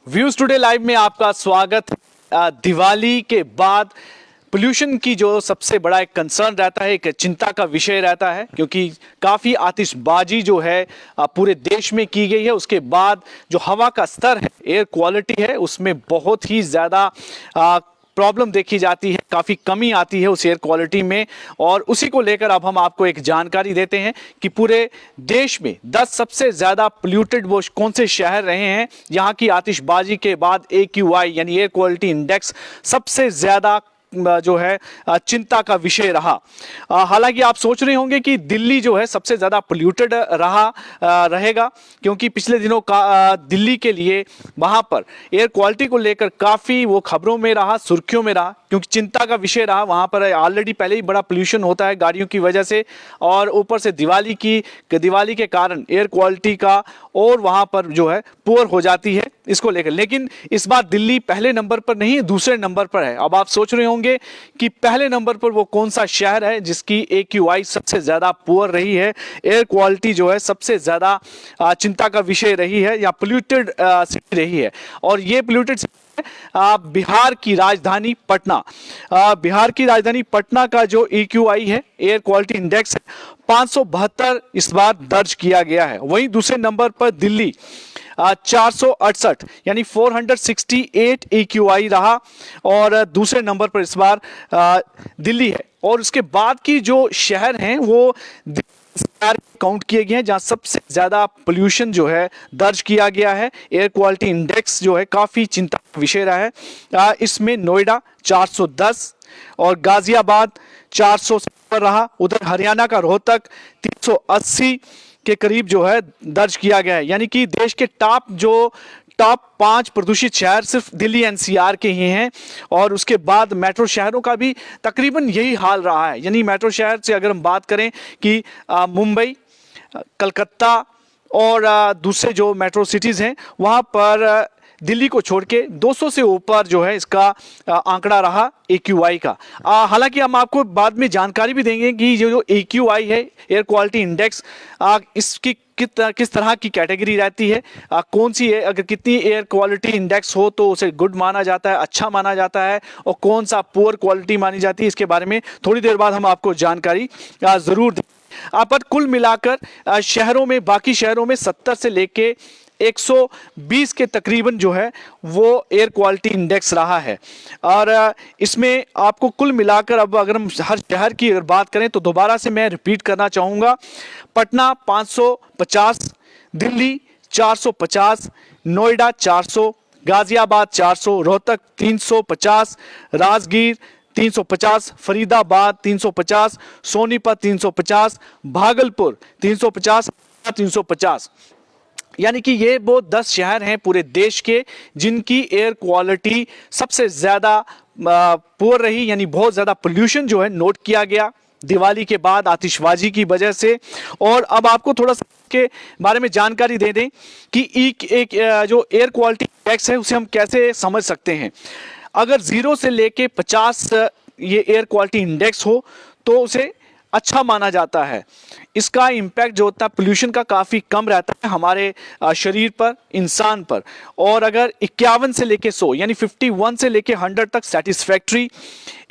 Views today live में आपका स्वागत। दिवाली के बाद पोल्यूशन की जो सबसे बड़ा एक कंसर्न रहता है, एक चिंता का विषय रहता है, क्योंकि काफ़ी आतिशबाजी जो है पूरे देश में की गई है। उसके बाद जो हवा का स्तर है, एयर क्वालिटी है, उसमें बहुत ही ज़्यादा प्रॉब्लम देखी जाती है, काफ़ी कमी आती है उस एयर क्वालिटी में। और उसी को लेकर अब हम आपको एक जानकारी देते हैं कि पूरे देश में 10 सबसे ज़्यादा पोल्यूटेड वो कौन से शहर रहे हैं। यहाँ की आतिशबाजी के बाद AQI यानी एयर क्वालिटी इंडेक्स सबसे ज़्यादा जो है चिंता का विषय रहा। हालांकि आप सोच रहे होंगे कि दिल्ली जो है सबसे ज़्यादा पोल्यूटेड रहेगा, क्योंकि पिछले दिनों का दिल्ली के लिए वहाँ पर एयर क्वालिटी को लेकर काफ़ी वो खबरों में रहा, सुर्खियों में रहा, क्योंकि चिंता का विषय रहा। वहाँ पर ऑलरेडी पहले ही बड़ा पोल्यूशन होता है गाड़ियों की वजह से, और ऊपर से दिवाली के कारण एयर क्वालिटी का और वहाँ पर जो है पुअर हो जाती है इसको लेकर। लेकिन इस बार दिल्ली पहले नंबर पर नहीं, दूसरे नंबर पर है। अब आप सोच रहे होंगे कि पहले नंबर पर वो कौन सा शहर है जिसकी AQI सबसे ज़्यादा पुअर रही है, एयर क्वालिटी जो है सबसे ज़्यादा चिंता का विषय रही है या पोल्यूटेड सिटी रही है। और ये पोल्यूटेड बिहार की राजधानी पटना। बिहार की राजधानी पटना का जो AQI है, एयर क्वालिटी इंडेक्स है, 572 इस बार दर्ज किया गया है। वहीं दूसरे नंबर पर दिल्ली 468 यानी 468 AQI रहा, और दूसरे नंबर पर इस बार दिल्ली है। और उसके बाद की जो शहर हैं वो काउंट किए गए हैं जहां सबसे ज्यादा पोल्यूशन जो है दर्ज किया गया है। एयर क्वालिटी इंडेक्स जो है काफी चिंता का विषय रहा है। इसमें नोएडा 410 और गाजियाबाद 400 पर रहा। उधर हरियाणा का रोहतक 380 के करीब जो है दर्ज किया गया है। यानी कि देश के टॉप 5 प्रदूषित शहर सिर्फ दिल्ली NCR के ही हैं। और उसके बाद मेट्रो शहरों का भी तकरीबन यही हाल रहा है। यानी मेट्रो शहर से अगर हम बात करें कि मुंबई, कलकत्ता और दूसरे जो मेट्रो सिटीज़ हैं, वहाँ पर दिल्ली को छोड़ के 200 से ऊपर जो है इसका आंकड़ा रहा AQI का। हालांकि हम आपको बाद में जानकारी भी देंगे कि ये जो AQI है, एयर क्वालिटी इंडेक्स, इसकी किस तरह की कैटेगरी रहती है, कौन सी है, अगर कितनी एयर क्वालिटी इंडेक्स हो तो उसे गुड माना जाता है, अच्छा माना जाता है, और कौन सा पुअर क्वालिटी मानी जाती है, इसके बारे में थोड़ी देर बाद हम आपको जानकारी ज़रूर दें। पर कुल मिलाकर शहरों में, बाकी शहरों में 70 से लेके 120 के तकरीबन जो है वो एयर क्वालिटी इंडेक्स रहा है। और इसमें आपको कुल मिलाकर, अब अगर हम हर शहर की अगर बात करें तो दोबारा से मैं रिपीट करना चाहूँगा, पटना 550, दिल्ली 450, नोएडा 400, गाजियाबाद 400, रोहतक 350, राजगीर 350, फरीदाबाद 350, सोनीपत 350, भागलपुर 350, 350। यानी कि ये वो 10 शहर हैं पूरे देश के जिनकी एयर क्वालिटी सबसे ज़्यादा पुअर रही, यानी बहुत ज़्यादा पोल्यूशन जो है नोट किया गया दिवाली के बाद आतिशबाजी की वजह से। और अब आपको थोड़ा सा के बारे में जानकारी दे दें कि एक जो एयर क्वालिटी इंडेक्स है उसे हम कैसे समझ सकते हैं। अगर 0 से लेके 50 ये एयर क्वालिटी इंडेक्स हो तो उसे अच्छा माना जाता है। इसका इम्पैक्ट जो होता है पोल्यूशन का काफ़ी कम रहता है हमारे शरीर पर, इंसान पर। और अगर 51 से लेके 100 यानी 51 से लेके 100 तक सेटिस्फैक्ट्री,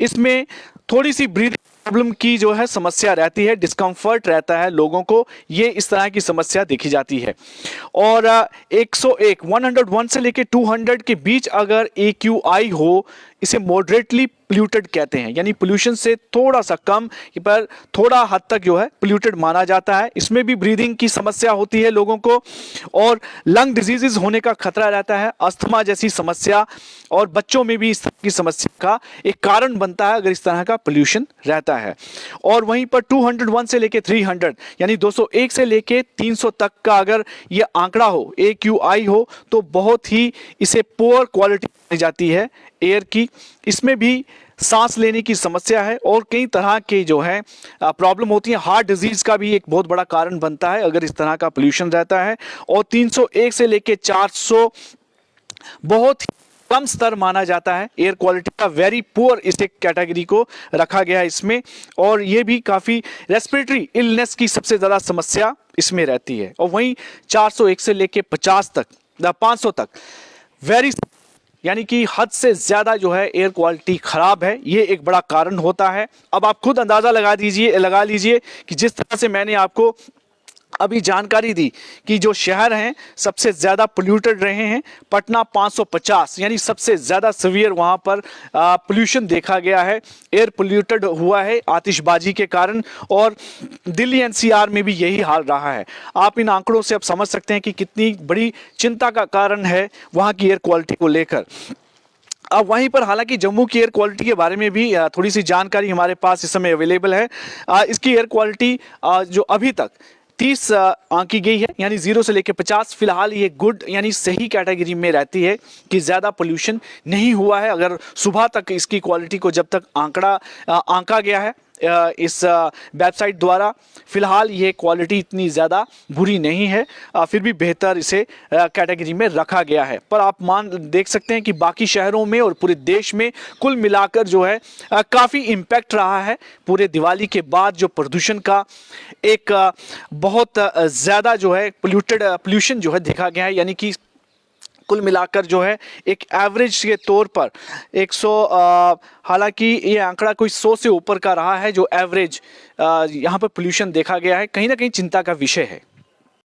इसमें थोड़ी सी ब्रीदिंग प्रॉब्लम की जो है समस्या रहती है, डिस्कम्फर्ट रहता है लोगों को, ये इस तरह की समस्या देखी जाती है। और 101 से लेके 200 के बीच अगर AQI हो, इसे मॉडरेटली पोल्यूटेड कहते हैं, यानी पोल्यूशन से थोड़ा सा कम पर थोड़ा हद तक जो है पोल्यूटेड माना जाता है। इसमें भी ब्रीदिंग की समस्या होती है लोगों को, और लंग डिजीजेस होने का खतरा रहता है, अस्थमा जैसी समस्या, और बच्चों में भी इस तरह की समस्या का एक कारण बनता है अगर इस तरह का पोल्यूशन रहता है। और वहीं पर 201 से लेके 300 यानी 201 से लेके 300 तक का अगर ये आंकड़ा हो, AQI हो, तो बहुत ही इसे पुअर क्वालिटी मानी जाती है एयर की। इसमें भी सांस लेने की समस्या है और कई तरह के जो है प्रॉब्लम होती है। हार्ट डिजीज का भी एक बहुत बड़ा कारण बनता है अगर इस तरह का पोल्यूशन रहता है। और 301 से लेके 400 बहुत ही कम स्तर माना जाता है एयर क्वालिटी का, वेरी पुअर इस एक कैटेगरी को रखा गया है इसमें। और ये भी काफ़ी रेस्पिरेटरी इलनेस की सबसे ज़्यादा समस्या इसमें रहती है। और वहीं 401 से लेके 50 तक 500 तक वेरी, यानी कि हद से ज़्यादा जो है एयर क्वालिटी ख़राब है, ये एक बड़ा कारण होता है। अब आप खुद अंदाज़ा लगा लीजिए कि जिस तरह से मैंने आपको अभी जानकारी दी कि जो शहर हैं सबसे ज़्यादा पोल्यूटेड रहे हैं, पटना 550, यानी सबसे ज़्यादा सीवियर वहाँ पर पोल्यूशन देखा गया है, एयर पोल्यूटेड हुआ है आतिशबाजी के कारण। और दिल्ली एनसीआर में भी यही हाल रहा है। आप इन आंकड़ों से अब समझ सकते हैं कि कितनी बड़ी चिंता का कारण है वहाँ की एयर क्वालिटी को लेकर। अब वहीं पर हालांकि जम्मू की एयर क्वालिटी के बारे में भी थोड़ी सी जानकारी हमारे पास इस समय अवेलेबल है। इसकी एयर क्वालिटी जो अभी तक 30 आंकी गई है, यानी 0 से लेकर 50। फिलहाल ये गुड यानी सही कैटेगरी में रहती है कि ज़्यादा पोल्यूशन नहीं हुआ है। अगर सुबह तक इसकी क्वालिटी को जब तक आंका गया है इस वेबसाइट द्वारा, फिलहाल ये क्वालिटी इतनी ज़्यादा बुरी नहीं है, फिर भी बेहतर इसे कैटेगरी में रखा गया है। पर आप देख सकते हैं कि बाकी शहरों में और पूरे देश में कुल मिलाकर जो है काफ़ी इम्पैक्ट रहा है। पूरे दिवाली के बाद जो प्रदूषण का एक बहुत ज़्यादा जो है पोल्यूशन जो है देखा गया है, यानी कि कुल मिलाकर जो है एक एवरेज के तौर पर 100, हालांकि ये आंकड़ा कोई 100 से ऊपर का रहा है जो एवरेज यहाँ पर पोल्यूशन देखा गया है, कहीं ना कहीं चिंता का विषय है।